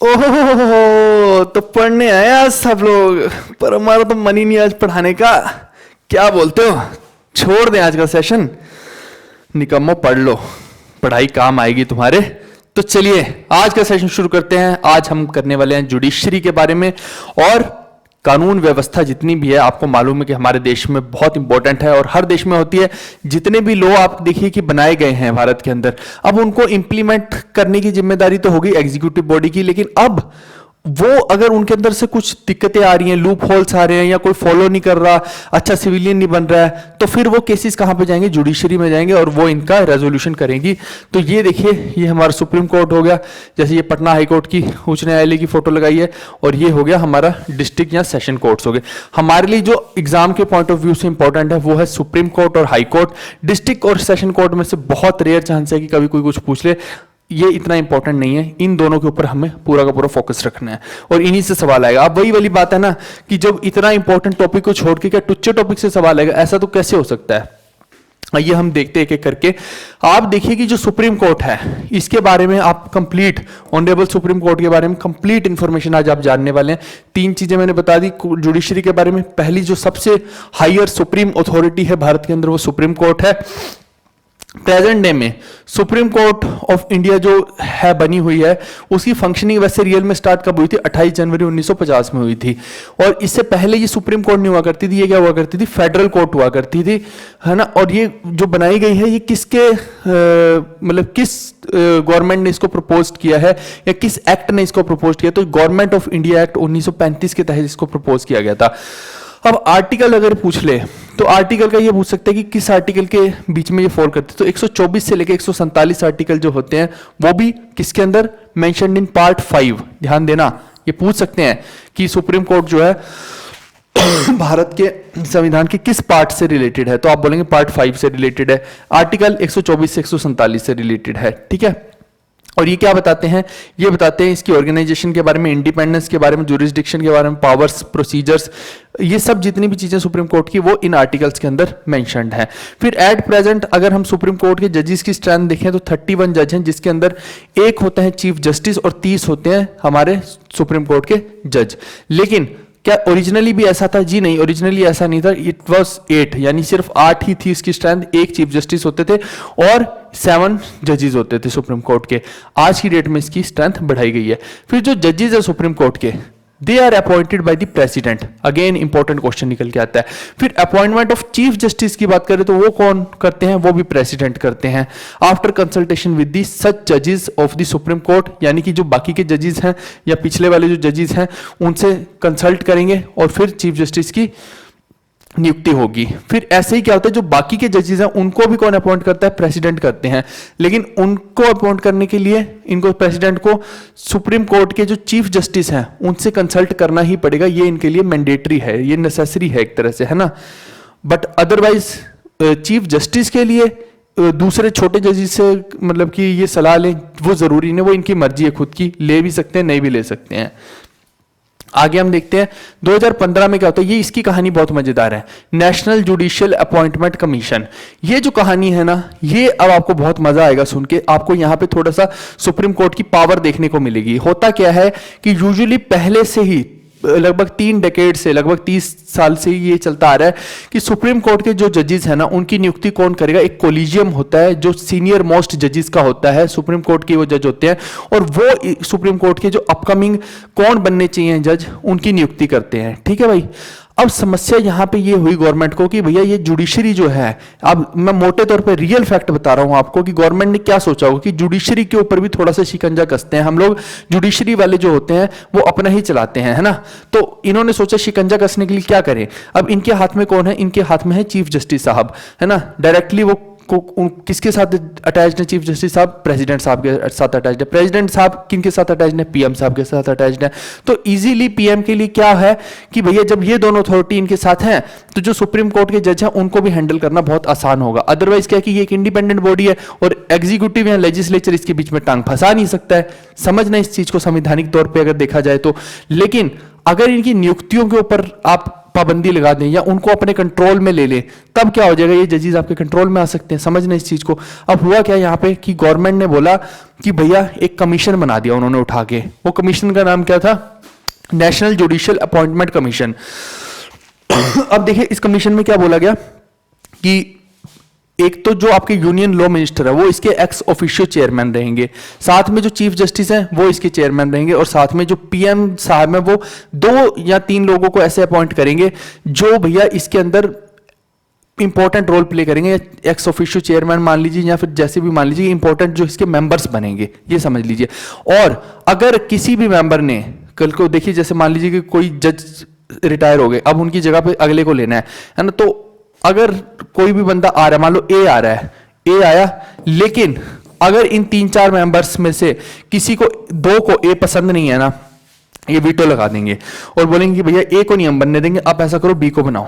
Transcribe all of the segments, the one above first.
ओहो, तो पढ़ने आए आज सब लोग। पर हमारा तो मन ही नहीं आज पढ़ाने का। क्या बोलते हो, छोड़ दें आज का सेशन? निकम्मो, पढ़ लो, पढ़ाई काम आएगी तुम्हारे। तो चलिए आज का सेशन शुरू करते हैं। आज हम करने वाले हैं जुडिशरी के बारे में, और कानून व्यवस्था जितनी भी है आपको मालूम है कि हमारे देश में बहुत इंपॉर्टेंट है और हर देश में होती है। जितने भी लॉ आप देखिए कि बनाए गए हैं भारत के अंदर, अब उनको इंप्लीमेंट करने की जिम्मेदारी तो होगी एग्जीक्यूटिव बॉडी की, लेकिन अब वो अगर उनके अंदर से कुछ दिक्कतें आ रही हैं, लूप होल्स आ रहे हैं, या कोई फॉलो नहीं कर रहा, अच्छा सिविलियन नहीं बन रहा है, तो फिर वो केसेस कहां पे जाएंगे? जुडिशरी में जाएंगे और वो इनका रेजोल्यूशन करेंगी। तो ये देखिए, ये हमारा सुप्रीम कोर्ट हो गया, जैसे ये पटना हाई कोर्ट की उच्च न्यायालय की फोटो लगाई है, और ये हो गया हमारा डिस्ट्रिक्ट या सेशन कोर्ट्स हो गए। हमारे लिए जो एग्जाम के पॉइंट ऑफ व्यू से इंपॉर्टेंट है वो है सुप्रीम कोर्ट और हाई कोर्ट। डिस्ट्रिक्ट और सेशन कोर्ट में से बहुत रेयर चांस है कि कभी कोई कुछ पूछ ले, ये इतना इंपॉर्टेंट नहीं है। इन दोनों के ऊपर हमें पूरा का पूरा फोकस रखना है और इन्हीं से सवाल आएगा। अब वही वाली बात है ना कि जब इतना इंपॉर्टेंट टॉपिक को छोड़ के क्या टुच्चे टॉपिक से सवाल आएगा? ऐसा तो कैसे हो सकता है? आइए हम देखते हैं एक एक करके। आप देखिए कि जो सुप्रीम कोर्ट है, इसके बारे में आप कंप्लीट, ऑनरेबल सुप्रीम कोर्ट के बारे में कंप्लीट इंफॉर्मेशन आज आप जानने वाले हैं। तीन चीजें मैंने बता दी जुडिशरी के बारे में। पहली, जो सबसे हायर सुप्रीम अथॉरिटी है भारत के अंदर, वो सुप्रीम कोर्ट है। प्रेजेंट डे में सुप्रीम कोर्ट ऑफ इंडिया जो है बनी हुई है, उसकी फंक्शनिंग वैसे रियल में स्टार्ट कब हुई थी? 28 जनवरी 1950 में हुई थी। और इससे पहले ये सुप्रीम कोर्ट नहीं हुआ करती थी, ये क्या हुआ करती थी? फेडरल कोर्ट हुआ करती थी, है ना। और ये जो बनाई गई है, ये किसके मतलब किस गवर्नमेंट ने इसको प्रपोज किया है, या किस एक्ट ने इसको प्रपोज किया? तो गवर्नमेंट ऑफ इंडिया एक्ट 1935 के तहत इसको प्रपोज किया गया था। अब आर्टिकल अगर पूछ ले तो आर्टिकल का ये पूछ सकते हैं कि किस आर्टिकल के बीच में ये फॉल करते हैं। तो 124 से लेकर 147 आर्टिकल जो होते हैं वो भी किसके अंदर? Mentioned in part 5। ध्यान देना, ये पूछ सकते हैं कि सुप्रीम कोर्ट जो है भारत के संविधान के किस पार्ट से रिलेटेड है, तो आप बोलेंगे पार्ट 5 से रिलेटेड है। आर्टिकल 124 से 147 से रिलेटेड है, ठीक है। और ये क्या बताते हैं? ये बताते हैं इसकी ऑर्गेनाइजेशन के बारे में, इंडिपेंडेंस के बारे में, जुरिस्डिक्शन के बारे में, पावर्स, प्रोसीजर्स, ये सब जितनी भी चीजें सुप्रीम कोर्ट की वो इन आर्टिकल्स के अंदर मेंशन्ड है। फिर एट प्रेजेंट अगर हम सुप्रीम कोर्ट के जजेस की स्ट्रेंथ देखें तो 31 जज हैं, जिसके अंदर एक होता है चीफ जस्टिस और 30 होते हैं हमारे सुप्रीम कोर्ट के जज। लेकिन क्या ओरिजिनली भी ऐसा था? जी नहीं, ओरिजिनली ऐसा नहीं था। इट वाज 8, यानी सिर्फ 8 ही थी इसकी स्ट्रेंथ। एक चीफ जस्टिस होते थे और 7 जजेस होते थे सुप्रीम कोर्ट के। आज की डेट में इसकी स्ट्रेंथ बढ़ाई गई है। फिर जो जजेस है सुप्रीम कोर्ट के, they are appointed by the president. Again important question निकल के आता है। फिर अपॉइंटमेंट ऑफ चीफ जस्टिस की बात करें तो वो कौन करते हैं? वो भी प्रेसिडेंट करते हैं, आफ्टर कंसल्टेशन विद दी सच जजेस ऑफ द सुप्रीम कोर्ट। यानी कि जो बाकी के जजेस हैं या पिछले वाले जो जजेस हैं उनसे कंसल्ट करेंगे और फिर चीफ जस्टिस की नियुक्ति होगी। फिर ऐसे ही क्या होता है, जो बाकी के जजेस हैं उनको भी कौन अपॉइंट करता है? प्रेसिडेंट करते हैं। लेकिन उनको अपॉइंट करने के लिए इनको, प्रेसिडेंट को, सुप्रीम कोर्ट के जो चीफ जस्टिस हैं उनसे कंसल्ट करना ही पड़ेगा। ये इनके लिए मैंडेटरी है, ये नेसेसरी है एक तरह से, है ना। बट अदरवाइज चीफ जस्टिस के लिए दूसरे छोटे जजेस से मतलब कि ये सलाह लें वो जरूरी नहीं, वो इनकी मर्जी है, खुद की ले भी सकते हैं, नहीं भी ले सकते हैं। आगे हम देखते हैं 2015 में क्या होता है। ये इसकी कहानी बहुत मजेदार है। नेशनल जुडिशियल अपॉइंटमेंट कमीशन, ये जो कहानी है ना, ये अब आपको बहुत मजा आएगा सुन के। आपको यहां पे थोड़ा सा सुप्रीम कोर्ट की पावर देखने को मिलेगी। होता क्या है कि यूजुअली पहले से ही लगभग 3 डेकेड से, लगभग 30 साल से ये चलता आ रहा है कि सुप्रीम कोर्ट के जो जजेस हैं ना, उनकी नियुक्ति कौन करेगा? एक कोलिजियम होता है जो सीनियर मोस्ट जजेस का होता है, सुप्रीम कोर्ट के वो जज होते हैं, और वो सुप्रीम कोर्ट के जो अपकमिंग कौन बनने चाहिए जज, उनकी नियुक्ति करते हैं, ठीक है भाई। अब समस्या यहां पे ये हुई गवर्नमेंट को कि भैया ये जुडिशरी जो है, अब मैं मोटे तौर पे रियल फैक्ट बता रहा हूं आपको कि गवर्नमेंट ने क्या सोचा होगा कि जुडिशरी के ऊपर भी थोड़ा सा शिकंजा कसते हैं हम लोग। जुडिशरी वाले जो होते हैं वो अपना ही चलाते हैं, है ना। तो इन्होंने सोचा शिकंजा कसने के लिए क्या करें। अब इनके हाथ में कौन है? इनके हाथ में है चीफ जस्टिस साहब, है ना। डायरेक्टली वो किसके साथ अटैच्ड है? चीफ जस्टिस साहब प्रेसिडेंट साहब के साथ अटैच्ड है। प्रेसिडेंट साहब किनके साथ अटैच्ड है? पीएम साहब के साथ अटैच्ड है। तो इजीली पीएम के लिए क्या है कि भैया जब ये दोनों अथॉरिटी इनके साथ हैं तो जो सुप्रीम कोर्ट के जज हैं उनको भी हैंडल करना बहुत आसान होगा। अदरवाइज क्या कि ये एक इंडिपेंडेंट बॉडी है और एग्जीक्यूटिव या लेजिस्लेचर इसके बीच में टांग फंसा नहीं सकता है। समझना इस चीज को संवैधानिक तौर पर अगर देखा जाए तो। लेकिन अगर इनकी नियुक्तियों के ऊपर आप पाबंदी लगा दें या उनको अपने कंट्रोल में ले लें, तब क्या हो जाएगा, ये जजेस आपके कंट्रोल में आ सकते हैं। समझना इस चीज को। अब हुआ क्या यहाँ पे कि गवर्नमेंट ने बोला कि भैया एक कमीशन बना दिया उन्होंने उठा के। वो कमीशन का नाम क्या था? National judicial appointment commission. अब देखिए इस कमीशन में क्या बोला गया कि एक तो जो आपके यूनियन लॉ मिनिस्टर है वो इसके एक्स ऑफिशियो चेयरमैन रहेंगे, साथ में जो चीफ जस्टिस हैं वो इसके चेयरमैन रहेंगे, और साथ में जो पीएम साहब हैं वो 2 या 3 लोगों को ऐसे अपॉइंट करेंगे जो भैया इसके अंदर इंपॉर्टेंट रोल प्ले करेंगे। एक्स ऑफिशियो चेयरमैन मान लीजिए या फिर जैसे भी मान लीजिए, इंपॉर्टेंट जो इसके मेंबर्स बनेंगे, ये समझ लीजिए। और अगर किसी भी मेंबर ने कल को देखिए, जैसे मान लीजिए कि कोई जज रिटायर हो गए, अब उनकी जगह पे अगले को लेना है ना, तो अगर कोई भी बंदा आ रहा है, मान लो ए आ रहा है, ए आया, लेकिन अगर इन 3-4 मेंबर्स में से किसी को 2 को ए पसंद नहीं है ना, ये वीटो लगा देंगे और बोलेंगे कि भैया ए को नहीं हम बनने देंगे, आप ऐसा करो बी को बनाओ।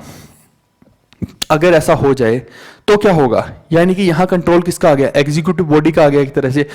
अगर ऐसा हो जाए तो क्या होगा, यानी कि यहां कंट्रोल किसका आ गया? एग्जीक्यूटिव बॉडी का आ गया एक तरह से।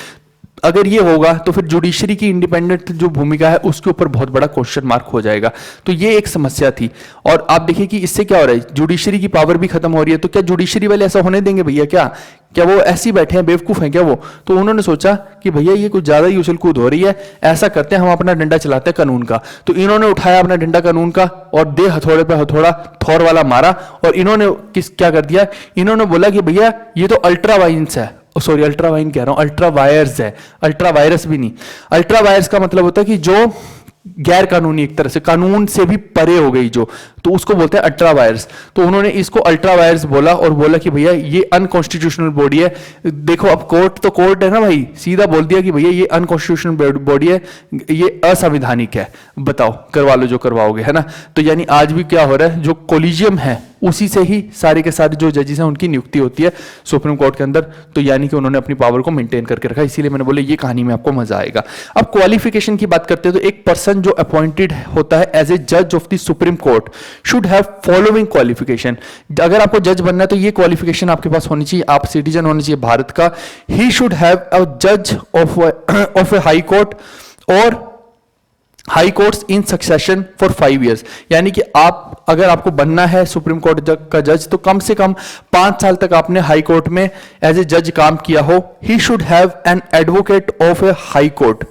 अगर ये होगा तो फिर जुडिशरी की इंडिपेंडेंट जो भूमिका है उसके ऊपर बहुत बड़ा क्वेश्चन मार्क हो जाएगा। तो ये एक समस्या थी। और आप देखिए कि इससे क्या हो रहा है, जुडिशरी की पावर भी खत्म हो रही है। तो क्या जुडिशरी वाले ऐसा होने देंगे भैया? क्या वो ऐसे ही बैठे हैं, बेवकूफ हैं क्या वो? तो उन्होंने सोचा कि भैया ये कुछ ज्यादा ही उछल कूद हो रही है, ऐसा करते हैं हम अपना डंडा चलाते हैं कानून का। तो इन्होंने उठाया अपना डंडा कानून का और दे हथौड़े पे हथौड़ा थौर वाला मारा, और इन्होंने क्या कर दिया, इन्होंने बोला कि भैया ये तो अल्ट्रा वाइंस है, सॉरी अल्ट्रा वाइन कह रहा हूं, अल्ट्रा वायर्स है, अल्ट्रा वायरस भी नहीं। अल्ट्रा वायरस का मतलब होता है कि जो गैर कानूनी, एक तरह से कानून से भी परे हो गई जो, तो उसको बोलते हैं अल्ट्रा वायरस। तो उन्होंने इसको अल्ट्रा वायरस बोला और बोला कि भैया ये अनकॉन्स्टिट्यूशनल बॉडी है। देखो अब कोर्ट तो कोर्ट है ना भाई, सीधा बोल दिया कि भैया ये अनकॉन्स्टिट्यूशनल बॉडी है, ये असंवैधानिक है, बताओ करवा लो जो करवाओगे, है ना। तो यानी आज भी क्या हो रहा है, जो कोलिजियम है उसी से ही सारे के सारे जो जजेस हैं उनकी नियुक्ति होती है सुप्रीम कोर्ट के अंदर। तो यानी कि उन्होंने अपनी पावर को मेंटेन करके रखा, इसीलिए मैंने बोला ये कहानी में आपको मजा आएगा। अब क्वालिफिकेशन की बात करते हैं तो एक पर्सन जो अपॉइंटेड होता है एज ए जज of the supreme court should have following qualification. अगर आपको जज बनना है तो ये क्वालिफिकेशन आपके पास होनी चाहिए, आप सिटीजन होना चाहिए भारत का। ही शुड हैव अ जज ऑफ ए हाई कोर्ट और high courts in succession for 5 years। यानी कि आप अगर आपको बनना है सुप्रीम कोर्ट का जज तो कम से कम 5 साल तक आपने हाई कोर्ट में एज ए जज काम किया हो। ही should have an advocate of a high court,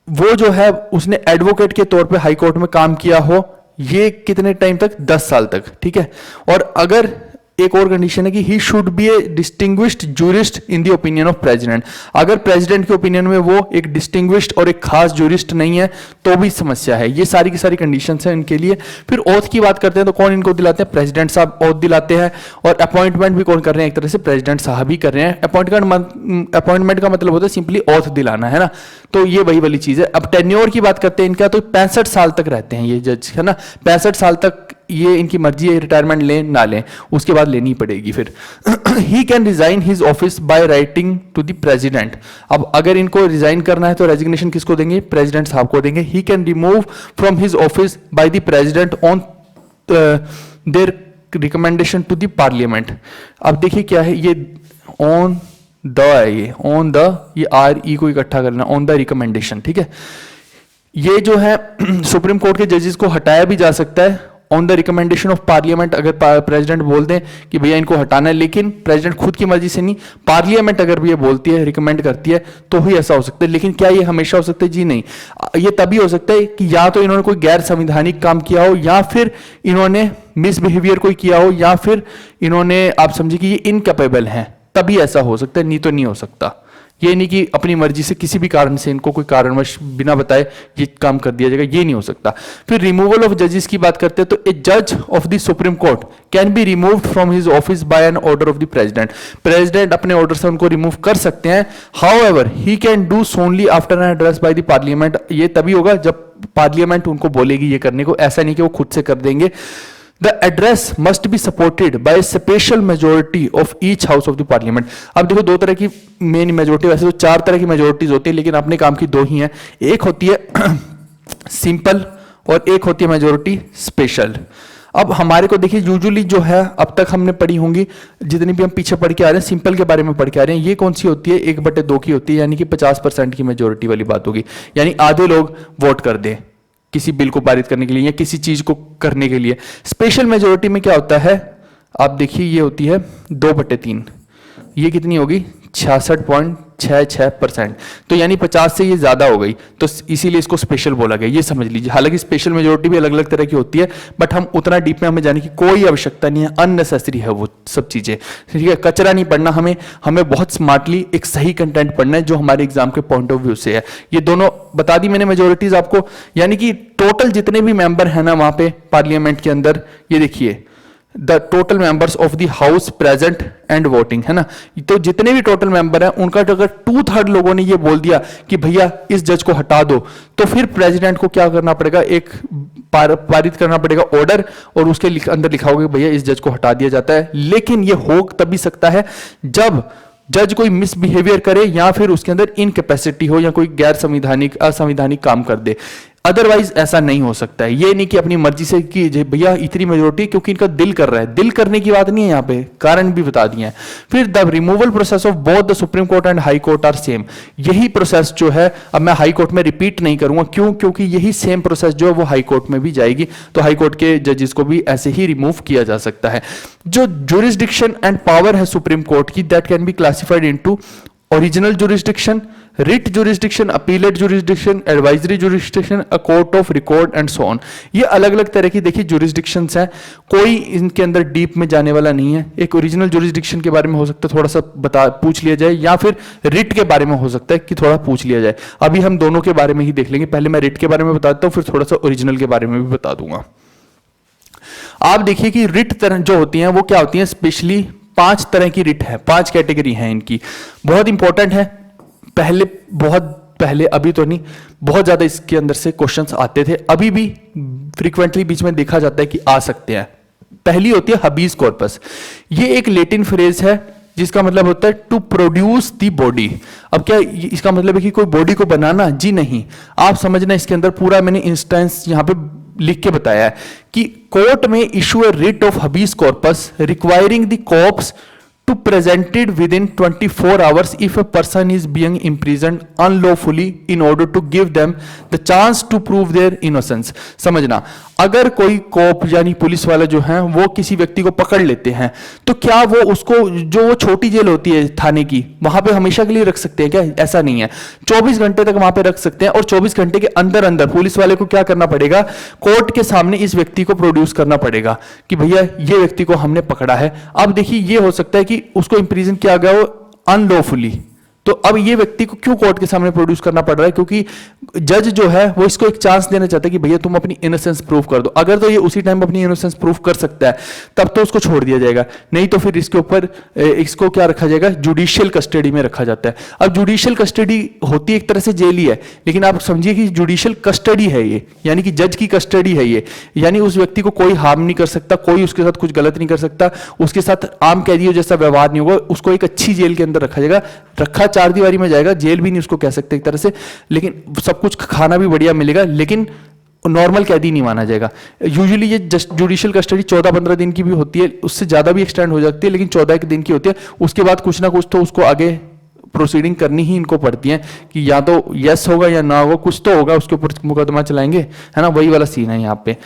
वो जो है उसने एडवोकेट के तौर पे हाई कोर्ट में काम किया हो। ये कितने टाइम तक? 10 साल तक, ठीक है। और अगर एक और कंडीशन है कि he should be A distinguished jurist in the opinion of president. अगर प्रेसिडेंट के ओपिनियन में वो एक डिस्टिंग्विश्ड और एक खास जूरिस्ट नहीं है तो भी समस्या है। ये सारी की सारी कंडीशंस हैं इनके लिए। फिर ओथ की बात करते हैं तो कौन इनको दिलाते हैं? प्रेसिडेंट साहब ओथ दिलाते हैं। और अपॉइंटमेंट भी कौन कर रहे हैं? एक तरह से प्रेसिडेंट साहब ही कर रहे हैं। अपॉइंटमेंट का मतलब होता है सिंपली ओथ दिलाना, है ना। तो ये वही वाली चीज है। अब टेन्योर की बात करते हैं इनका, तो 65 साल तक रहते हैं ये जज, है ना। 65 साल तक ये इनकी मर्जी है, रिटायरमेंट लें ना लें, उसके बाद लेनी पड़ेगी फिर। He can resign his office by writing to the president. अब अगर इनको रिजाइन करना है तो रेजिग्नेशन किसको देंगे? प्रेसिडेंट साहब को देंगे। He can remove from his office by the president on their recommendation to the parliament. अब देखिए क्या है ये, ऑन द है, ये ऑन द, ये आर ई को इकट्ठा करना, ऑन द रिकमेंडेशन, ठीक है। ये जो है सुप्रीम कोर्ट के जजेस को हटाया भी जा सकता है on the recommendation of parliament. अगर प्रेसिडेंट बोल दें कि भैया इनको हटाना है, लेकिन प्रेसिडेंट खुद की मर्जी से नहीं, पार्लियामेंट अगर भी ये बोलती है, रिकमेंड करती है, तो ही ऐसा हो सकता है। लेकिन क्या ये हमेशा हो सकता है? जी नहीं। ये तभी हो सकता है कि या तो इन्होंने कोई गैर संवैधानिक काम किया हो, या फिर इन्होंने मिसबिहेवियर कोई किया हो, या फिर इन्होंने, आप समझिए कि ये इनकैपेबल हैं, तभी ऐसा हो सकता है, नहीं तो नहीं हो सकता। ये नहीं कि अपनी मर्जी से किसी भी कारण से इनको कोई कारणवश बिना बताए ये काम कर दिया जाएगा, ये नहीं हो सकता। फिर रिमूवल ऑफ जजेस की बात करते हैं तो ए जज of the supreme court can be removed from his office by an order of the president. President अपने ऑर्डर से उनको रिमूव कर सकते हैं। However he can do so only after an address by the parliament. ये तभी होगा जब पार्लियामेंट उनको बोलेगी ये करने को, ऐसा नहीं कि वो खुद से कर देंगे। The address must be supported by a special majority of each house of the parliament। अब देखो दो तरह की मेन मेजोरिटी, वैसे तो 4 तरह की मेजोरिटीज होती है, लेकिन अपने काम की 2 ही हैं। एक होती है सिंपल और एक होती है मेजोरिटी स्पेशल। अब हमारे को देखिए यूजुअली जो है अब तक हमने पढ़ी होंगी, जितनी भी हम पीछे पढ़ के आ रहे हैं सिंपल के बारे में पढ़ के आ रहे हैं, ये कौन सी होती है? 1/2 की होती है, यानी कि 50% की मेजोरिटी वाली बात होगी, यानी आधे लोग वोट कर दें, किसी बिल को पारित करने के लिए या किसी चीज को करने के लिए। स्पेशल मेजोरिटी में क्या होता है, आप देखिए ये होती है 2/3, ये कितनी होगी 66.66%, तो यानी 50 से ये ज्यादा हो गई, तो इसीलिए इसको स्पेशल बोला गया, ये समझ लीजिए। हालांकि स्पेशल मेजोरिटी भी अलग अलग तरह की होती है, बट हम उतना डीप में हमें जाने की कोई आवश्यकता नहीं है, अननेसेसरी है वो सब चीजें, ठीक है। कचरा नहीं पढ़ना हमें, हमें बहुत स्मार्टली एक सही कंटेंट पढ़ना है जो हमारे एग्जाम के पॉइंट ऑफ व्यू से है। ये दोनों बता दी मैंने मेजोरिटीज आपको, यानी कि टोटल जितने भी मेंबर है ना वहां पे पार्लियामेंट के अंदर, ये देखिए the total members of the house present and voting, है ना। तो जितने भी टोटल मेंबर हैं उनका अगर 2/3 लोगों ने ये बोल दिया कि भैया इस जज को हटा दो, तो फिर प्रेसिडेंट को क्या करना पड़ेगा, एक पारित करना पड़ेगा ऑर्डर, और उसके अंदर लिखा होगा कि भैया इस जज को हटा दिया जाता है। लेकिन ये हो तभी सकता है जब जज कोई मिसबिहेवियर करे या फिर उसके अंदर इनकैपेसिटी हो या कोई गैर संवैधानिक असंवैधानिक काम कर दे, अदरवाइज ऐसा नहीं हो सकता है। ये नहीं कि अपनी मर्जी से कि भैया इतनी मेजोरिटी क्योंकि इनका दिल कर रहा है, दिल करने की बात नहीं है, यहाँ पे कारण भी बता दिए हैं। फिर the removal process of both the supreme court and high court are same, यही प्रोसेस जो है अब मैं हाई कोर्ट में रिपीट नहीं करूंगा, क्यों, क्योंकि यही सेम प्रोसेस जो है वो हाई कोर्ट में भी जाएगी, तो हाई कोर्ट के जजेस को भी ऐसे ही रिमूव किया जा सकता है। जो जुरिस्डिक्शन एंड पावर है सुप्रीम कोर्ट की, that can be classified into original jurisdiction, writ jurisdiction, appellate jurisdiction, advisory jurisdiction, a court of record and so on. ये अलग अलग तरह की देखिए जुरिस्डिक्शंस हैं, कोई इनके अंदर डीप में जाने वाला नहीं है। एक ओरिजिनल जुरिस्डिक्शन के बारे में हो सकता है थोड़ा सा पूछ लिया जाए, या फिर रिट के बारे में हो सकता है कि थोड़ा पूछ लिया जाए। अभी हम दोनों के बारे में ही देख लेंगे, पहले मैं रिट के बारे में बताता हूँ, फिर थोड़ा सा ओरिजिनल के बारे में भी बता दूंगा। आप देखिए कि रिट तरह जो होती हैं वो क्या होती हैं, स्पेशली 5 तरह की रिट है, 5 कैटेगरी है इनकी, बहुत इंपॉर्टेंट है। बहुत पहले, अभी तो नहीं, बहुत ज्यादा इसके अंदर से क्वेश्चंस आते थे, अभी भी फ्रीक्वेंटली बीच में देखा जाता है कि आ सकते हैं। पहली होती है हबीज कॉर्पस, ये एक लैटिन फ्रेज है जिसका मतलब होता है टू प्रोड्यूस द बॉडी। अब क्या इसका मतलब है कि कोई बॉडी को बनाना? जी नहीं, आप समझना इसके अंदर पूरा मैंने इंस्टेंस यहां पे लिख के बताया है कि कोर्ट में issue a writ of habeas corpus requiring the corpse to presented within 24 hours if a person is being imprisoned unlawfully in order to give them the chance to prove their innocence। समझना, अगर कोई corp यानी police वाले जो हैं वो किसी व्यक्ति को पकड़ लेते हैं, तो क्या वो उसको, जो वो छोटी जेल होती है थाने की, वहां पे हमेशा के लिए रख सकते हैं क्या? ऐसा नहीं है, 24 घंटे तक वहां पे रख सकते हैं, और 24 घंटे के अंदर अंदर पुलिस वाले को क्या करना पड़ेगा, कोर्ट के सामने इस व्यक्ति को प्रोड्यूस करना पड़ेगा कि भैया ये व्यक्ति को हमने पकड़ा है। अब देखिए ये हो सकता है कि उसको इंप्रिजन किया गया हो अनलॉफुली, तो अब ये व्यक्ति को क्यों कोर्ट के सामने प्रोड्यूस करना पड़ रहा है? क्योंकि जज जो है वो इसको एक चांस देना चाहता है कि भैया तुम अपनी इनोसेंस प्रूव कर दो। अगर तो ये उसी टाइम अपनी इनोसेंस प्रूव कर सकता है तब तो उसको छोड़ दिया जाएगा, नहीं तो फिर इसके ऊपर इसको क्या रखा जाएगा, जुडिशियल कस्टडी में रखा जाता है। अब जुडिशियल कस्टडी होती है एक तरह से जेल ही है, लेकिन आप समझिए कि जुडिशियल कस्टडी है ये, यानी कि जज की कस्टडी है ये, यानी उस व्यक्ति को कोई हार्म नहीं कर सकता, कोई उसके साथ कुछ गलत नहीं कर सकता, उसके साथ आम कैदियों जैसा व्यवहार नहीं होगा, उसको एक अच्छी जेल के अंदर रखा जाएगा, रखा 4 दीवारी में जाएगा, जेल भी नहीं उसको कह सकते एक तरह से, लेकिन सब कुछ खाना भी बढ़िया मिलेगा, लेकिन नॉर्मल कैदी नहीं माना जाएगा। यूजुअली ये जुडिशियल कस्टडी 14-15 दिन की भी होती है, उससे ज्यादा भी एक्सटेंड हो जाती है, लेकिन 14 दिन की होती है। उसके बाद कुछ ना कुछ तो उसको आगे प्रोसीडिंग करनी ही इनको पड़ती है कि या तो यस होगा या ना होगा, कुछ तो होगा, उसके ऊपर मुकदमा चलाएंगे, है ना, वही वाला सीन है यहाँ पे।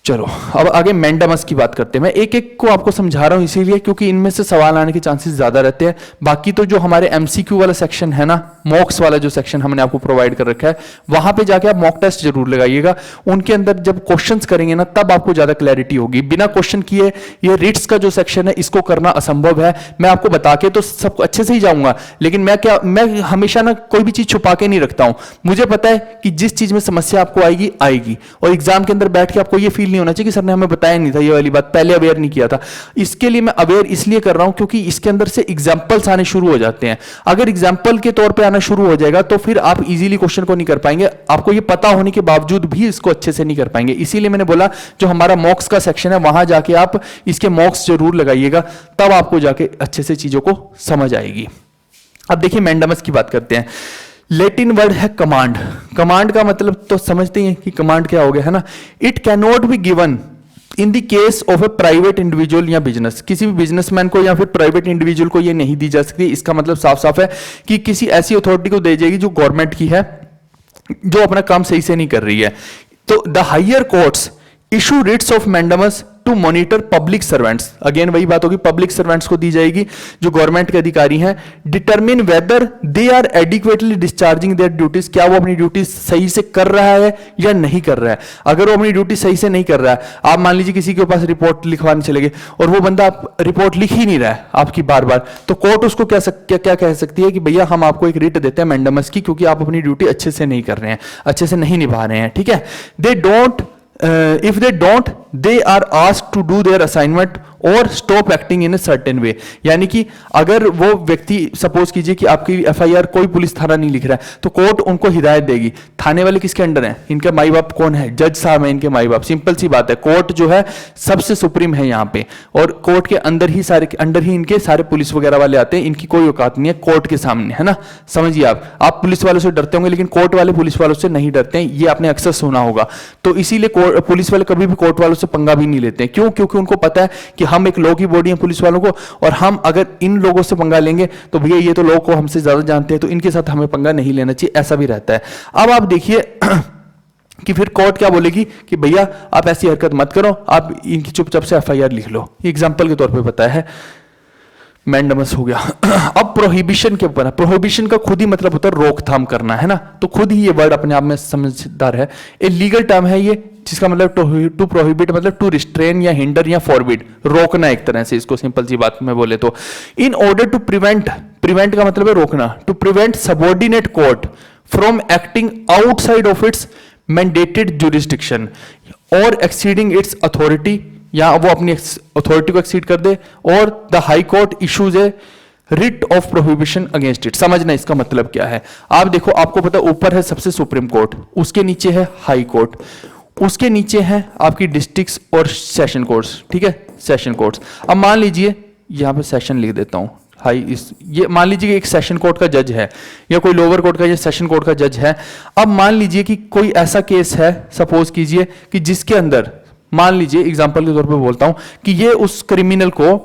चलो अब आगे मैंडामस की बात करते हैं। मैं एक एक को आपको समझा रहा हूं इसीलिए क्योंकि इनमें से सवाल आने के चांसेस ज्यादा रहते हैं। बाकी तो जो हमारे एमसीक्यू वाला सेक्शन है ना, मॉक्स वाला जो सेक्शन हमने आपको प्रोवाइड कर रखा है, वहां पे जाके आप मॉक टेस्ट जरूर लगाइएगा। उनके अंदर जब क्वेश्चंस करेंगे ना तब आपको ज्यादा क्लैरिटी होगी। बिना क्वेश्चन किए ये रिट्स का जो सेक्शन है इसको करना असंभव है। मैं आपको बता के तो सब अच्छे से ही जाऊंगा, लेकिन मैं हमेशा ना कोई भी चीज छुपा के नहीं रखता हूं। मुझे पता है कि जिस चीज में समस्या आपको आएगी, और एग्जाम के अंदर बैठ के आपको ये फील नहीं होना चाहिए कि सर ने हमें बताया नहीं था, ये वाली बात पहले अवेयर नहीं किया था। इसके लिए मैं अवेयर इसलिए कर रहा हूं क्योंकि इसके अंदर से एग्जांपल्स आने शुरू हो जाते हैं। अगर एग्जांपल के तौर पे आना शुरू हो जाएगा तो फिर आप इजीली क्वेश्चन को नहीं कर पाएंगे, आपको ये पता होने के बावजूद भी इसको अच्छे से नहीं कर पाएंगे। इसीलिए मैंने बोला जो हमारा मॉक्स का सेक्शन है वहां जाके आप इसके मॉक्स जरूर लगाइएगा, तब आपको जाके अच्छे से चीजों को समझ आएगी। अब देखिए मैंडामस की बात करते हैं। लैटिन वर्ड है कमांड। कमांड का मतलब तो समझते हैं कि कमांड क्या हो गया, है ना। It can not be given in the case of A private individual या बिजनेस। किसी भी बिजनेसमैन को या फिर प्राइवेट इंडिविजुअल को ये नहीं दी जा सकती। इसका मतलब साफ साफ है कि किसी ऐसी अथॉरिटी को दी जाएगी जो गवर्नमेंट की है, जो अपना काम सही से नहीं कर रही है। तो the higher courts issue writs of mandamus to monitor public servants, again वही बात होगी, पब्लिक सर्वेंट्स को दी जाएगी जो गवर्नमेंट के अधिकारी हैं, determine whether they are adequately discharging their duties, क्या वो अपनी ड्यूटी सही से कर रहा है या नहीं कर रहा है। अगर वो अपनी ड्यूटी सही से नहीं कर रहा है, आप मान लीजिए किसी के पास रिपोर्ट लिखवाने चले गए और वो बंदा आप रिपोर्ट लिख ही नहीं रहा है आपकी बार बार, तो कोर्ट उसको क्या कह सकती है कि भैया हम आपको एक रिट देते हैं मैंडेमस की, क्योंकि आप अपनी ड्यूटी अच्छे से नहीं कर रहे हैं, अच्छे से नहीं निभा रहे हैं, ठीक है। They don't if they don't they are asked to do their assignment और stop acting in a certain way, यानी कि अगर वो व्यक्ति सपोज कीजिए कि आपकी एफआईआर कोई पुलिस थाना नहीं लिख रहा है, तो कोर्ट उनको हिदायत देगी। थाने वाले किसके अंडर हैं? इनके माई बाप कौन है? जज साहब है इनके माई बाप, सिंपल सी बात है। कोर्ट जो है सबसे सुप्रीम है यहाँ पे, और कोर्ट के अंदर ही इनके सारे पुलिस वगैरह वाले आते हैं, इनकी कोई औकात नहीं है कोर्ट के सामने, है ना। समझिए आप पुलिस वालों से डरते होंगे लेकिन कोर्ट वाले पुलिस वालों से नहीं डरते हैं, ये आपने अक्सर सुना होगा। तो इसीलिए पुलिस वाले कभी भी कोर्ट वालों से पंगा भी नहीं लेते हैं। क्यों? क्योंकि उनको पता है कि हम एक लॉ की बॉडी है पुलिस वालों को, और हम अगर इन लोगों से पंगा लेंगे तो भैया ये तो लॉ को हमसे ज्यादा जानते हैं, तो इनके साथ हमें पंगा नहीं लेना चाहिए, ऐसा भी रहता है। अब आप देखिए कि फिर कोर्ट क्या बोलेगी कि भैया आप ऐसी हरकत मत करो, आप इनकी चुपचाप से एफआईआर लिख लो। एग्जाम्पल के तौर पर बताया है, मैंडेमस हो गया। अब प्रोहिबिशन के ऊपर है। प्रोहिबिशन का खुद ही मतलब होता है रोकथाम करना, है ना, तो खुद ही ये वर्ड अपने आप में समझदार है। ए लीगल टर्म है ये, जिसका मतलब टू प्रोहिबिट मतलब टू रिस्ट्रेन या हिंडर या फॉरबिड, रोकना एक तरह से, इसको सिंपल सी बात में बोले तो। In order to prevent, prevent का मतलब है रोकना, to prevent subordinate court from acting outside of its mandated jurisdiction और एक्सीडिंग इट्स अथॉरिटी, या वो अपनी अथॉरिटी को एक्सीड कर दे, और the high court issues a writ of prohibition against it. समझना इसका मतलब क्या है। आप देखो, आपको पता ऊपर है सबसे सुप्रीम कोर्ट, उसके नीचे है हाई कोर्ट, उसके नीचे है आपकी डिस्ट्रिक्ट्स और सेशन कोर्ट्स, ठीक है, सेशन कोर्ट्स। अब मान लीजिए यहां पे सेशन लिख देता हूं, ये मान लीजिए कि एक सेशन कोर्ट का जज है या कोई लोअर कोर्ट का या सेशन कोर्ट का जज है। अब मान लीजिए कि कोई ऐसा केस है, सपोज कीजिए कि जिसके अंदर, मान लीजिए एग्जांपल के तौर पे बोलता हूं कि ये उस क्रिमिनल को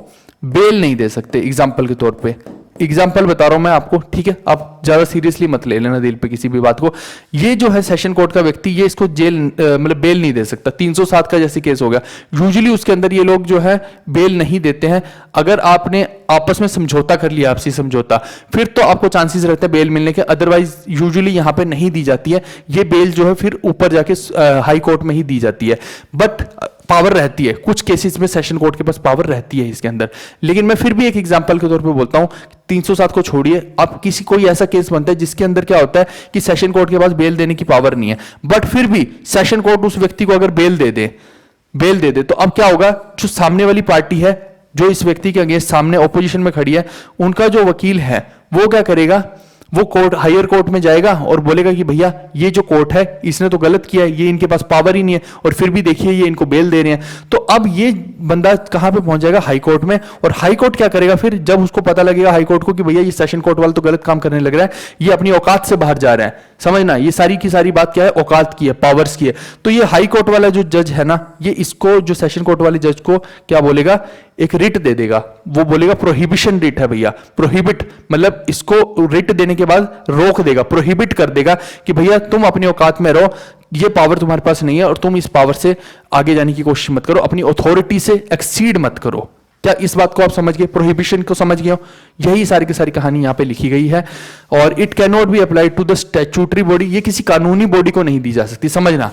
बेल नहीं दे सकते, एग्जांपल के तौर पे, एग्जाम्पल बता रहा हूं मैं आपको, ठीक है, आप ज्यादा सीरियसली मत ले लेना दिल पे किसी भी बात को। ये जो है सेशन कोर्ट का व्यक्ति, ये इसको जेल मतलब बेल नहीं दे सकता। 307 का जैसे केस हो गया, यूजुअली उसके अंदर ये लोग जो है बेल नहीं देते हैं। अगर आपने आपस में समझौता कर लिया, आपसी समझौता, फिर तो आपको चांसेस रहते हैं बेल मिलने के, अदरवाइज यूजुअली यहां पे नहीं दी जाती है। ये बेल जो है फिर ऊपर जाके हाई कोर्ट में ही दी जाती है, बट पावर रहती है कुछ केसेस में, सेशन कोर्ट के पास पावर रहती है इसके अंदर। लेकिन मैं फिर भी एक एग्जांपल के तौर पे बोलता हूं, 307 को छोड़िए, अब किसी कोई ऐसा केस बनता है जिसके अंदर क्या होता है कि सेशन कोर्ट के पास बेल देने की पावर नहीं है, बट फिर भी सेशन कोर्ट उस व्यक्ति को अगर बेल दे दे तो अब क्या होगा, जो सामने वाली पार्टी है, जो इस व्यक्ति के अगेंस्ट सामने ऑपोजिशन में खड़ी है, उनका जो वकील है वो क्या करेगा, वो कोर्ट, हायर कोर्ट में जाएगा और बोलेगा कि भैया ये जो कोर्ट है इसने तो गलत किया है, ये इनके पास पावर ही नहीं है, और फिर भी देखिए ये इनको बेल दे रहे हैं। तो अब ये बंदा कहां पे पहुंच जाएगा, हाई कोर्ट में। और हाई कोर्ट क्या करेगा फिर, जब उसको पता लगेगा हाई कोर्ट को कि भैया ये सेशन कोर्ट वाला तो गलत काम करने लग रहा है, ये अपनी औकात से बाहर जा रहा है, समझना, ये सारी की सारी बात क्या है, औकात की है, पावर्स की है। तो ये हाई कोर्ट वाला जो जज है ना, ये इसको, जो सेशन कोर्ट वाले जज को क्या बोलेगा, एक रिट दे देगा, वो बोलेगा प्रोहिबिशन रिट है भैया, प्रोहिबिट मतलब इसको रिट देने के बाद रोक देगा, प्रोहिबिट कर देगा कि भैया तुम अपनी औकात में रहो, ये पावर तुम्हारे पास नहीं है और तुम इस पावर से आगे जाने की कोशिश मत करो, अपनी अथॉरिटी से एक्सीड मत करो। क्या इस बात को आप समझ गए, प्रोहिबिशन को समझ गए हो? यही सारी की सारी कहानी यहां पे लिखी गई है। और it can not be applied to the statutory body, ये किसी कानूनी बॉडी को नहीं दी जा सकती, समझना।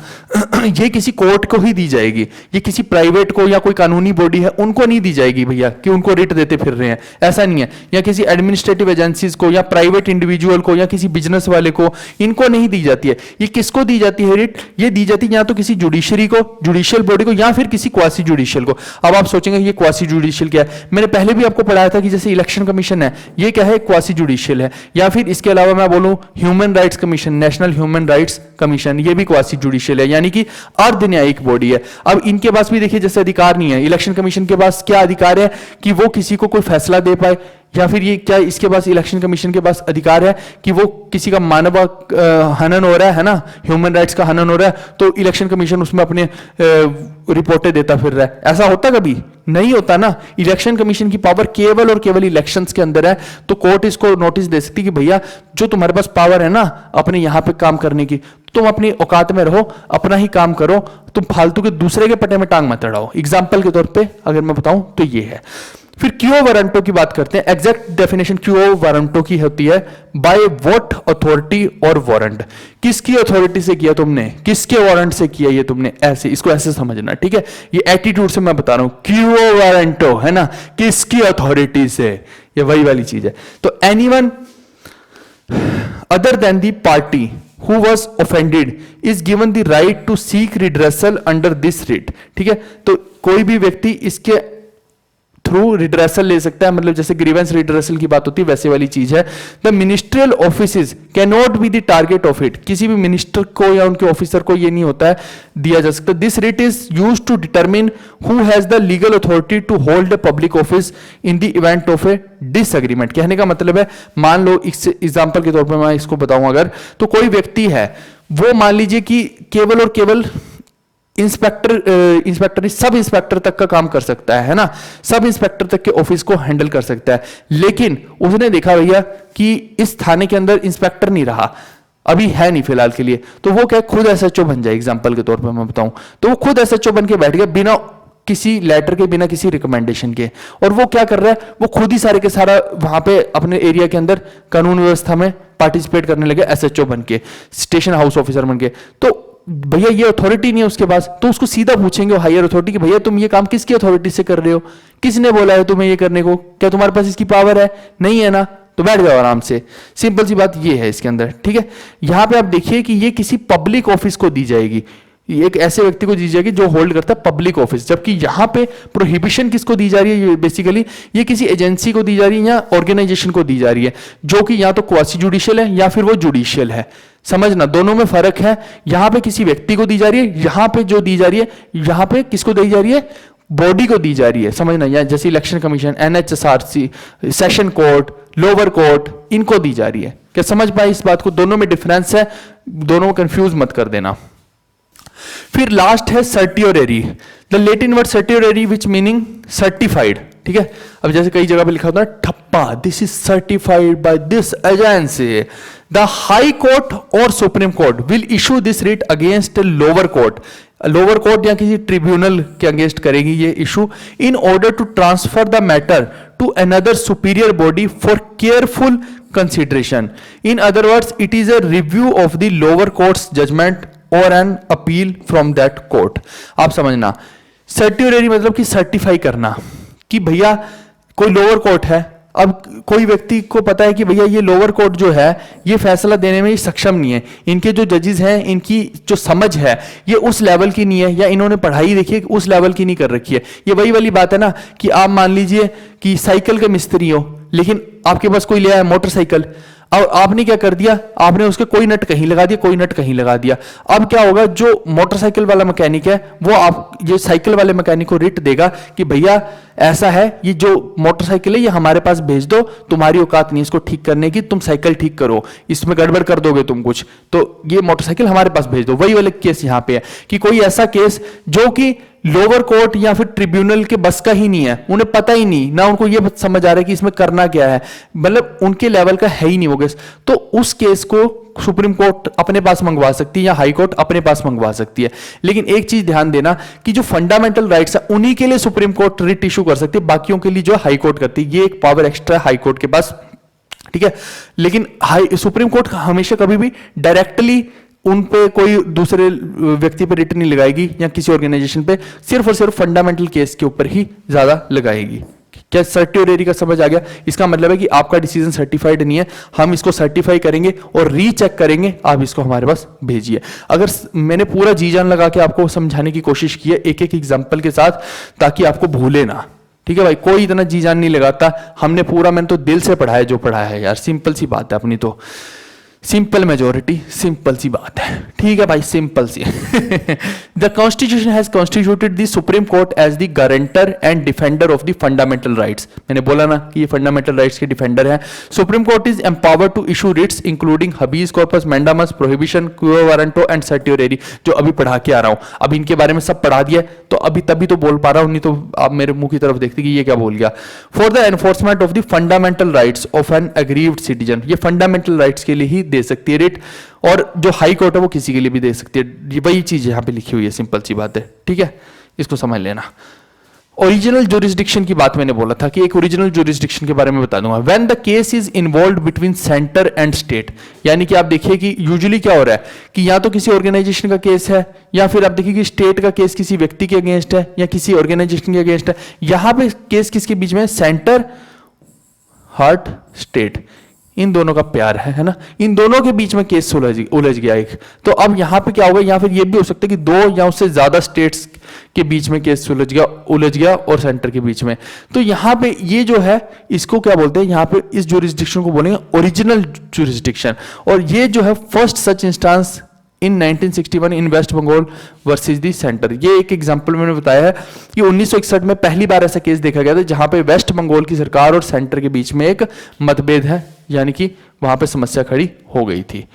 ये किसी कोर्ट को ही दी जाएगी, ये किसी प्राइवेट को या कोई कानूनी बॉडी है उनको नहीं दी जाएगी भैया, कि उनको रिट देते फिर रहे हैं, ऐसा नहीं है। या किसी एडमिनिस्ट्रेटिव एजेंसीज को या प्राइवेट इंडिविजुअल को या किसी बिजनेस वाले को, इनको नहीं दी जाती है। ये किसको दी जाती है रिट, ये दी जाती है या तो किसी जुडिशरी को, जुडिशियल बॉडी को, या फिर किसी क्वासी जुडिशियल को। अब आप सोचेंगे ये क्वासी जुडिशियल क्या है, मैंने पहले भी आपको पढ़ाया था कि जैसे इलेक्शन कमीशन है, ये क्या है, क्वासी जुडिशियल है। या फिर इसके अलावा मैं बोलूं human rights commission, national human rights commission, ये भी क्वासी जुडिशियल है, यानी कि अर्ध न्यायिक बॉडी है। अब इनके पास भी देखिए जैसे अधिकार नहीं है, इलेक्शन कमीशन के पास क्या अधिकार है कि वो किसी को कोई फैसला दे पाए, या फिर ये क्या इसके पास इलेक्शन कमीशन के पास अधिकार है कि वो किसी का मानव हनन हो रहा है ना, ह्यूमन राइट्स का हनन हो रहा है, तो इलेक्शन कमीशन उसमें अपने रिपोर्टें देता फिर रहा है? ऐसा होता कभी नहीं होता ना। इलेक्शन कमीशन की पावर केवल और केवल इलेक्शंस के अंदर है। तो कोर्ट इसको नोटिस दे सकती कि भैया जो तुम्हारे पास पावर है ना अपने यहां पे काम करने की, तुम अपनी औकात में रहो, अपना ही काम करो, तुम फालतू के दूसरे के पटे में टांग मत अड़ाओ। एग्जाम्पल के तौर पे अगर मैं बताऊं तो ये है। फिर क्यो वारंटो की बात करते हैं। एग्जैक्ट डेफिनेशन क्यो वारंटो की होती है, बाय व्हाट अथॉरिटी और वारंट, किसकी अथॉरिटी से किया तुमने, किसके वारंट से किया ये तुमने, ऐसे इसको ऐसे समझना, ठीक है। ये एटीट्यूड से मैं बता रहा हूं, क्यो वारंटो है ना, किसकी अथॉरिटी से, ये वही वाली चीज है। तो anyone other than the party who was offended is given the right to seek redressal under this writ, ठीक है। तो कोई भी व्यक्ति इसके थ्रू रिड्रेसल ले सकता है, मतलब जैसे ग्रीवेंस रिड्रेसल की बात होती है वैसे वाली चीज है। The ministerial offices can not be the target of it, किसी भी मिनिस्टर को या उनके ऑफिसर को ये नहीं होता है दिया जा सकता। This writ is used to determine who has the legal authority to hold a public office in the event of a disagreement. कहने का मतलब है, मान लो एग्जाम्पल के तौर पर मैं इसको बताऊं, अगर तो कोई व्यक्ति है वो मान लीजिए कि केवल और केवल इंस्पेक्टर सब इंस्पेक्टर तक का काम कर सकता है ना, सब इंस्पेक्टर तक के ऑफिस को हैंडल कर सकता है, लेकिन उसने देखा भैया कि इस थाने के अंदर इंस्पेक्टर नहीं रहा, अभी है नहीं फिलहाल के लिए, तो वो क्या खुद एसएचओ बन जाए। एग्जांपल के तौर पर मैं बताऊं तो वो खुद एसएचओ बन के बैठ गया बिना किसी लेटर के, बिना किसी रिकमेंडेशन के, और वो क्या कर रहा है, वो खुद ही सारे के सारा वहां पे अपने एरिया के अंदर कानून व्यवस्था में पार्टिसिपेट करने लगे एसएचओ बन के, स्टेशन हाउस ऑफिसर बन के। तो भैया ये अथॉरिटी नहीं है उसके पास, तो उसको सीधा पूछेंगे हायर अथॉरिटी कि भैया तुम ये काम किसकी अथॉरिटी से कर रहे हो, किसने बोला है तुम्हें ये करने को, क्या तुम्हारे पास इसकी पावर है, नहीं है ना, तो बैठ जाओ आराम से। सिंपल सी बात ये है इसके अंदर, ठीक है। यहां पे आप देखिए कि ये किसी पब्लिक ऑफिस को दी जाएगी, एक ऐसे व्यक्ति को दी जाएगी जो होल्ड करता है पब्लिक ऑफिस, जबकि यहां पे प्रोहिबिशन किसको दी जा रही है, बेसिकली ये किसी एजेंसी को दी जा रही है या ऑर्गेनाइजेशन को दी जा रही है, जो कि या तो क्वासी जुडिशियल है या फिर वो जुडिशियल है। समझना, दोनों में फर्क है। यहां पे किसी व्यक्ति को दी जा रही है, यहां पे जो दी जा रही है, यहां पे किसको दी जा रही है, बॉडी को दी जा रही है। समझना, या जैसे election commission, NHSRC, session court, lower court, इनको दी जा रही है। क्या समझ पाए इस बात को? दोनों में डिफरेंस है, दोनों को कंफ्यूज मत कर देना। फिर लास्ट है certiorari, the Latin word certiorari which meaning certified, ठीक है। अब जैसे कई जगह पे लिखा होता है ठप्पा, this is certified by this agency, the high court और supreme court will issue this writ against lower court, lower court या किसी ट्रिब्यूनल के अगेंस्ट करेगी ये issue, in order to transfer the matter to another superior body for careful consideration. In other words it is a review of the lower court's judgement और an appeal from that court. आप समझना, सर्टियोरेरी मतलब कि certify करना कि भैया कोई lower court है, अब कोई व्यक्ति को पता है कि भैया ये लोअर कोर्ट जो है ये फैसला देने में सक्षम नहीं है, इनके जो जजेस हैं इनकी जो समझ है ये उस लेवल की नहीं है, या इन्होंने पढ़ाई देखिए उस लेवल की नहीं कर रखी है। ये वही वाली बात है ना कि आप मान लीजिए कि साइकिल के मिस्त्री हो, लेकिन आपके पास कोई ले आया मोटरसाइकिल, और आपने क्या कर दिया, आपने उसके कोई नट कहीं लगा दिया, कोई नट कहीं लगा दिया। अब क्या होगा, जो मोटरसाइकिल वाला मैकेनिक है वो आप ये साइकिल वाले मैकेनिक को रिट देगा कि भैया ऐसा है, ये जो मोटरसाइकिल है ये हमारे पास भेज दो, तुम्हारी औकात नहीं इसको ठीक करने की, तुम साइकिल ठीक करो, इसमें गड़बड़ कर दोगे तुम कुछ, तो ये मोटरसाइकिल हमारे पास भेज दो। वही वाले केस यहाँ पे है कि कोई ऐसा केस जो कि लोअर कोर्ट या फिर ट्रिब्यूनल के बस का ही नहीं है, उन्हें पता ही नहीं ना, उनको ये समझ आ रहा है कि इसमें करना क्या है, मतलब उनके लेवल का है ही नहीं वो केस, तो उस केस को सुप्रीम कोर्ट अपने पास मंगवा सकती है या हाई कोर्ट अपने पास मंगवा सकती है। लेकिन एक चीज ध्यान देना कि जो फंडामेंटल राइट्स है उन्हीं के लिए सुप्रीम कोर्ट रिट इशू कर सकती है, बाकियों के लिए जो हाई कोर्ट करती है, ये एक पावर एक्स्ट्रा हाई कोर्ट के पास, ठीक है। लेकिन सुप्रीम कोर्ट हमेशा कभी भी डायरेक्टली उन पे कोई दूसरे व्यक्ति पे रिट नहीं लगाएगी या किसी ऑर्गेनाइजेशन पे, सिर्फ और सिर्फ फंडामेंटल केस के ऊपर ही ज्यादा लगाएगी। क्या सर्टियोरेरी का समझ आ गया? इसका मतलब है कि आपका डिसीजन सर्टिफाइड नहीं है, हम इसको सर्टिफाई करेंगे और रीचेक करेंगे, आप इसको हमारे पास भेजिए। अगर मैंने पूरा जी जान लगा के आपको समझाने की कोशिश की है एक एक एग्जाम्पल के साथ, ताकि आपको भूले ना, ठीक है भाई। कोई इतना जी जान नहीं लगाता, हमने पूरा, मैंने तो दिल से पढ़ा है जो पढ़ा है यार, सिंपल सी बात है अपनी तो। सिंपल मेजोरिटी, सिंपल सी बात है, ठीक है भाई, सिंपल सी। The constitution has constituted the supreme court as the guarantor and defender of the fundamental rights. मैंने बोला ना कि ये फंडामेंटल राइट्स के डिफेंडर है। Supreme court is empowered to issue writs including habeas corpus, mandamus, prohibition, quo warranto and certiorari, जो अभी पढ़ा के आ रहा हूं। अब इनके बारे में सब पढ़ा दिया, तो अभी तभी तो बोल पा रहा हूं, नहीं तो आप मेरे मुंह की तरफ देखते कि ये क्या बोल गया। For the enforcement of the fundamental rights of an aggrieved citizen, ये फंडामेंटल राइट्स के लिए ही दे सकती है रिट, और जो हाई कोर्ट है वो किसी के लिए भी दे सकती है। ये वही चीज यहां पे लिखी हुई है, सिंपल सी बात है, ठीक है, इसको समझ लेना। ओरिजिनल जुरिस्डिक्शन की बात मैंने बोला था कि एक ओरिजिनल जुरिस्डिक्शन के बारे में बता दूंगा। When the case is involved between centre and state, यानी कि आप देखिए कि यूजुअली क्या हो रहा है कि या तो किसी ऑर्गेनाइजेशन का केस है, या फिर आप देखिए कि स्टेट का केस किसी व्यक्ति के अगेंस्ट है, या किसी ऑर्गेनाइजेशन के अगेंस्ट है। यहां पे केस किसके बीच में? सेंटर, हार्ट, स्टेट, इन दोनों का प्यार है ना, इन दोनों के बीच में केस उलझ गया एक। तो अब यहां पे क्या होगा, या फिर ये भी हो सकता है कि दो या उससे ज्यादा स्टेट्स के बीच में केस उलझ गया और सेंटर के बीच में। तो यहां पे ये जो है इसको क्या बोलते हैं, यहां पे इस जुरिस्डिक्शन को बोलेंगे ओरिजिनल जुरिस्डिक्शन। और ये जो है first such instance in 1961 in West Bengal versus the centre. ये एक एग्जांपल मैंने बताया है कि 1961 में पहली बार ऐसा केस देखा गया था जहां पे वेस्ट बंगाल की सरकार और सेंटर के बीच में एक मतभेद है, यानी कि वहां पे समस्या खड़ी हो गई थी।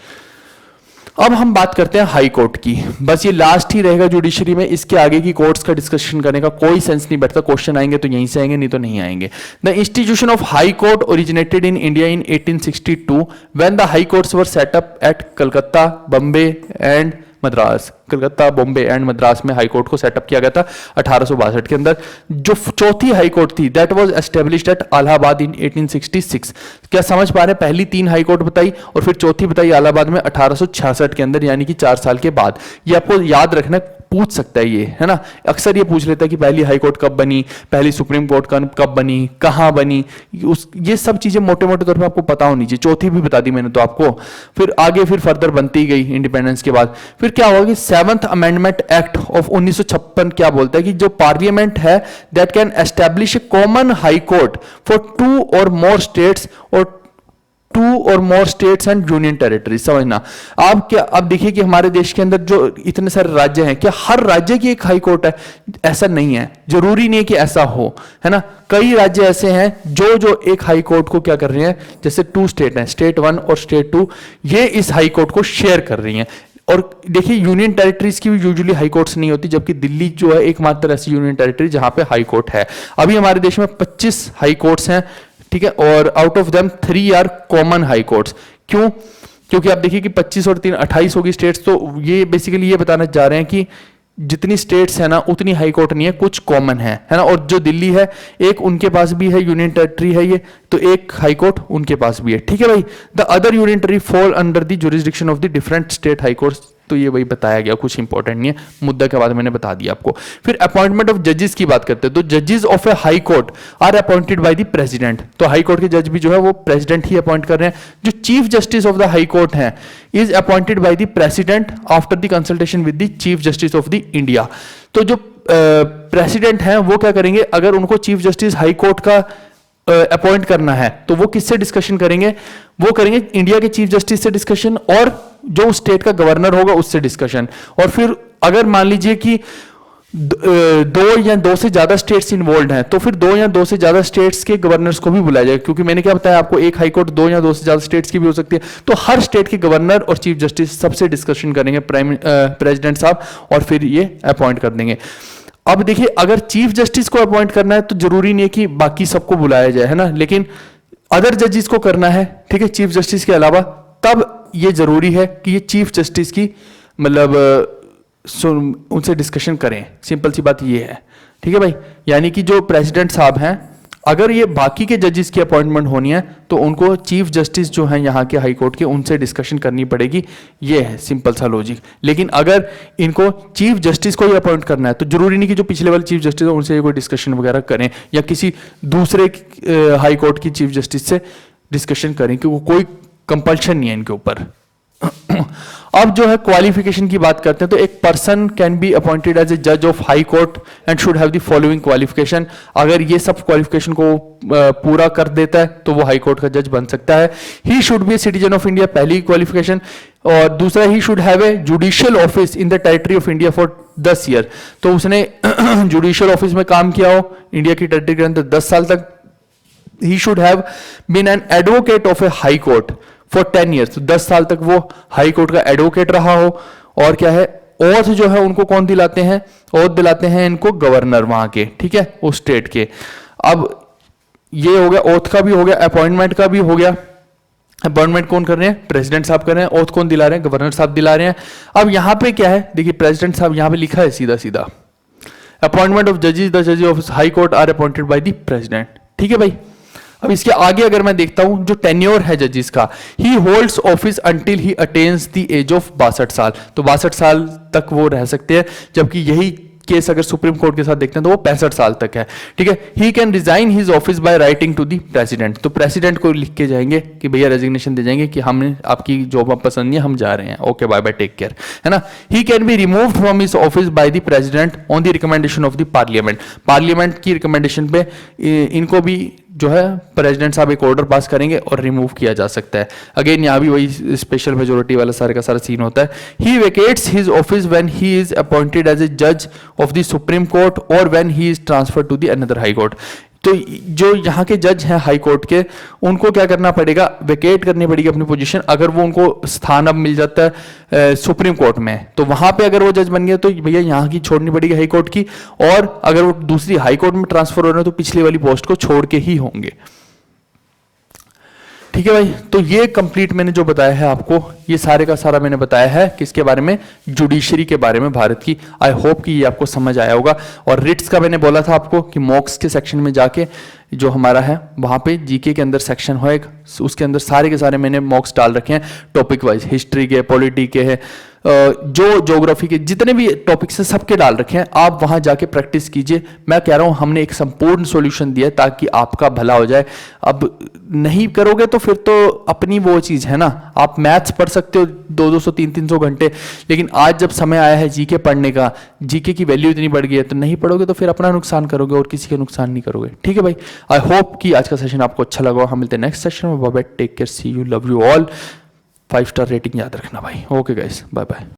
अब हम बात करते हैं हाई कोर्ट की। बस ये लास्ट ही रहेगा जुडिशरी में, इसके आगे की कोर्ट्स का डिस्कशन करने का कोई सेंस नहीं बैठता। क्वेश्चन आएंगे तो यहीं से आएंगे, नहीं तो नहीं आएंगे। The institution of high court originated in India in 1862 when the high courts were set up at Calcutta, Bombay and Madras. Calcutta, Bombay and Madras में हाई कोर्ट को सेटअप किया गया था 1862 के अंदर। जो चौथी हाई कोर्ट थी that was established at Allahabad in 1866। क्या समझ पा रहे हैं? पहली तीन हाई कोर्ट बताई और फिर चौथी बताई इलाहाबाद में 1866 के अंदर, यानी कि 4 साल के बाद। ये आपको याद रखना, पूछ सकता है ये, है ना, अक्सर ये पूछ लेता है कि पहली हाई कोर्ट कब बनी, पहली सुप्रीम कोर्ट कब बनी, कहां बनी, ये सब चीजें मोटे मोटे तौर पे आपको पता होनी चाहिए। चौथी भी बता दी मैंने तो आपको। फिर आगे फिर फर्दर बनती गई इंडिपेंडेंस के बाद। फिर क्या हुआ कि 7th अमेंडमेंट एक्ट ऑफ 1956 क्या बोलता है कि जो पार्लियामेंट है that can establish A common high court for 2 और मोर स्टेट्स और 2 और more states and union territory. समझना आप, क्या अब देखिए कि हमारे देश के अंदर जो इतने सारे राज्य हैं, क्या हर राज्य की एक हाई कोर्ट है? ऐसा नहीं है, जरूरी नहीं है कि ऐसा हो, है ना। कई राज्य ऐसे हैं जो एक हाई कोर्ट को क्या कर रहे हैं, जैसे 2 स्टेट हैं, स्टेट 1 और स्टेट 2, ये इस हाई कोर्ट को शेयर कर रही हैं। और देखिए यूनियन टेरिटरीज की भी यूजुअली हाई कोर्ट्स नहीं होती, जबकि दिल्ली जो है एकमात्र ऐसी यूनियन टेरिटरी जहां पे हाई कोर्ट है। अभी हमारे देश में 25 हाई कोर्ट्स हैं, ठीक है, और out of them 3 are common high courts. क्यों? क्योंकि आप देखिए कि 25 और 3 28 होगी स्टेट्स, तो ये बेसिकली ये बताना चाह रहे हैं कि जितनी स्टेट्स है ना उतनी हाई कोर्ट नहीं है, कुछ कॉमन है ना। और जो दिल्ली है एक उनके पास भी है, यूनियन टेरिटरी है ये, तो एक हाई कोर्ट उनके पास भी है, ठीक है भाई। The other union territory fall under the jurisdiction of the different state high courts. तो ये वही बताया गया, कुछ इंपॉर्टेंट नहीं है, मुद्दा के बाद मैंने बता दिया आपको। फिर अपॉइंटमेंट ऑफ जजेस की बात करते हैं, तो जजेस of a high court are appointed by the president. तो हाई कोर्ट के जज भी जो है वो प्रेसिडेंट ही अपॉइंट कर रहे हैं। जो chief justice of the high court है is appointed by the president after the consultation with the chief justice of the India. तो जो प्रेसिडेंट हैं वो क्या करेंगे, अगर उनको चीफ जस्टिस हाई कोर्ट का अपॉइंट करना है तो वो किससे डिस्कशन करेंगे? वो करेंगे इंडिया के चीफ जस्टिस से डिस्कशन, और जो स्टेट का गवर्नर होगा उससे डिस्कशन। और फिर अगर मान लीजिए कि 2 या 2 से ज्यादा स्टेट्स इन्वॉल्व हैं, तो फिर 2 या 2 से ज्यादा स्टेट्स के गवर्नर्स को भी बुलाया जाएगा, क्योंकि मैंने क्या बताया आपको, एक हाई कोर्ट 2 या 2 से ज्यादा स्टेट्स की भी हो सकती है। तो हर स्टेट के गवर्नर और चीफ जस्टिस सबसे डिस्कशन करेंगे प्रेसिडेंट साहब, और फिर ये अपॉइंट कर देंगे। अब देखिए अगर चीफ जस्टिस को अपॉइंट करना है तो जरूरी नहीं है कि बाकी सबको बुलाया जाए, है ना, लेकिन अदर जजेस को करना है, ठीक है, चीफ जस्टिस के अलावा, तब ये जरूरी है कि ये चीफ जस्टिस की मतलब उनसे डिस्कशन करें। सिंपल सी बात ये है, ठीक है भाई। यानी कि जो प्रेसिडेंट साहब हैं, अगर ये बाकी के जजेस की अपॉइंटमेंट होनी है तो उनको चीफ जस्टिस जो हैं यहाँ के हाई कोर्ट के, उनसे डिस्कशन करनी पड़ेगी। ये है सिंपल सा लॉजिक। लेकिन अगर इनको चीफ जस्टिस को ही अपॉइंट करना है तो जरूरी नहीं कि जो पिछले वाले चीफ जस्टिस है उनसे कोई डिस्कशन वगैरह करें, या किसी दूसरे हाई कोर्ट की चीफ जस्टिस से डिस्कशन करें, क्योंकि कोई कंपल्शन नहीं है इनके ऊपर, अब जो है क्वालिफिकेशन की बात करते हैं, तो एक person can be appointed as a जज of high court and should have the following qualification. अगर ये सब क्वालिफिकेशन को पूरा कर देता है तो वो हाई कोर्ट का जज बन सकता है। He should be a citizen of India, पहली क्वालिफिकेशन। और दूसरा, ही should have a judicial office in the territory of India for 10 year, तो उसने जुडिशियल ऑफिस में काम किया हो इंडिया की टेरिटरी के अंदर 10 साल तक। He should have been an advocate of a high court for 10 years, 10 साल तक वो हाई कोर्ट का एडवोकेट रहा हो। और क्या है, ओथ जो है उनको कौन दिलाते हैं, ओथ दिलाते हैं इनको गवर्नर वहां के, ठीक है, उस स्टेट के। अब ये हो गया, ओथ का भी हो गया, अपॉइंटमेंट का भी हो गया। अपॉइंटमेंट कौन कर रहे हैं, प्रेसिडेंट साहब कर रहे हैं, ओथ कौन दिला रहे हैं, गवर्नर साहब दिला रहे हैं। अब यहां पे क्या है, देखिए प्रेसिडेंट साहब यहां पे लिखा है सीधा सीधा, अपॉइंटमेंट ऑफ जजेस, द जजेस of high court are appointed by the president, ठीक है भाई। अब इसके आगे अगर मैं देखता हूं जो टेन्योर है जजेस का, he holds office until he attains the age of 62 साल, तो 62 साल तक वो रह सकते हैं, जबकि यही केस अगर सुप्रीम कोर्ट के साथ देखते हैं तो वो 65 साल तक है, ठीक है। He can resign his office by writing to the president, तो प्रेसिडेंट को लिख के जाएंगे कि भैया रेजिग्नेशन दे जाएंगे कि हमने आपकी जॉब पसंद नहीं है, हम जा रहे हैं, okay bye bye take care, है ना। He can be removed from his office by the president on the recommendation of the parliament, parliament की रिकमेंडेशन पे इनको भी जो है प्रेसिडेंट साहब एक ऑर्डर पास करेंगे और रिमूव किया जा सकता है। अगेन यहाँ भी वही स्पेशल मेजोरिटी वाला सारे का सारा सीन होता है। He vacates his office when he is appointed as a जज ऑफ द सुप्रीम कोर्ट और when he is transfer to the another high court, तो जो यहाँ के जज हैं हाई कोर्ट के, उनको क्या करना पड़ेगा, वेकेट करनी पड़ेगी अपनी पोजीशन। अगर वो उनको स्थान अब मिल जाता है सुप्रीम कोर्ट में, तो वहां पे अगर वो जज बन गया तो भैया यहाँ की छोड़नी पड़ेगी हाई कोर्ट की, और अगर वो दूसरी हाई कोर्ट में ट्रांसफर हो रहे हैं तो पिछली वाली पोस्ट को छोड़ के ही होंगे, ठीक है भाई। तो ये कंप्लीट मैंने जो बताया है आपको, ये सारे का सारा मैंने बताया है किसके बारे में, जुडिशरी के बारे में भारत की। आई होप कि ये आपको समझ आया होगा। और रिट्स का मैंने बोला था आपको कि मॉक्स के सेक्शन में जाके जो हमारा है वहां पे जीके के अंदर सेक्शन होएगा, उसके अंदर सारे के सारे मैंने मॉक्स डाल रखे हैं टॉपिक वाइज, हिस्ट्री के, पॉलिटी के है, जो ज्योग्राफी के जितने भी टॉपिक्स हैं सबके डाल रखे हैं। आप वहां जाके प्रैक्टिस कीजिए। मैं कह रहा हूं हमने एक संपूर्ण सॉल्यूशन दिया है ताकि आपका भला हो जाए। अब नहीं करोगे तो फिर तो अपनी वो चीज है ना, आप मैथ्स पढ़ सकते हो 200 300 घंटे, लेकिन आज जब समय आया है जीके पढ़ने का, जीके की वैल्यू इतनी बढ़ गई है, तो नहीं पढ़ोगे तो फिर अपना नुकसान करोगे और किसी का नुकसान नहीं करोगे, ठीक है भाई। आई होप कि आज का सेशन आपको अच्छा लगा। हम मिलते हैं नेक्स्ट सेशन में। Bye bye, take care, see you, love you all. 5 star rating याद रखना भाई। Okay guys, bye bye.